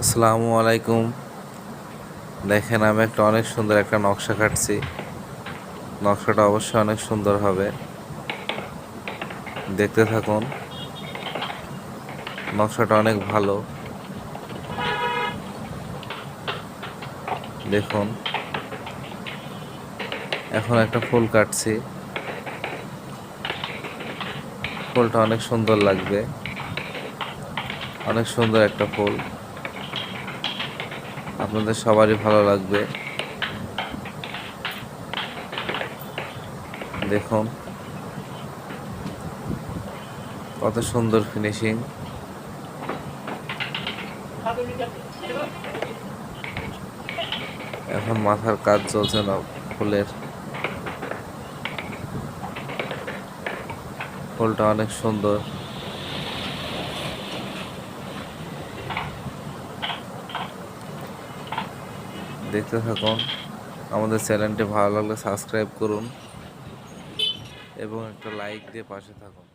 আসসালামু আলাইকুম। দেখেন, আমি অনেক সুন্দর একটা নকশা কাটছি। নকশাটা অবশ্যই অনেক সুন্দর হবে, দেখতে থাকুন। নকশাটা অনেক ভালো, দেখুন। এখন একটা ফুল কাটছি, ফুলটা অনেক সুন্দর লাগবে, অনেক সুন্দর একটা ফুল, আপনাদের সবারই ভালো লাগবে। দেখুন কত সুন্দর ফিনিশিং। এখন মাথার কাজ চলছে না ফুলের। ফুলটা অনেক সুন্দর, দেখতে থাকুন। আমাদের চ্যানেলটি ভালো লাগলে সাবস্ক্রাইব করুন এবং একটা লাইক দিয়ে পাশে থাকুন।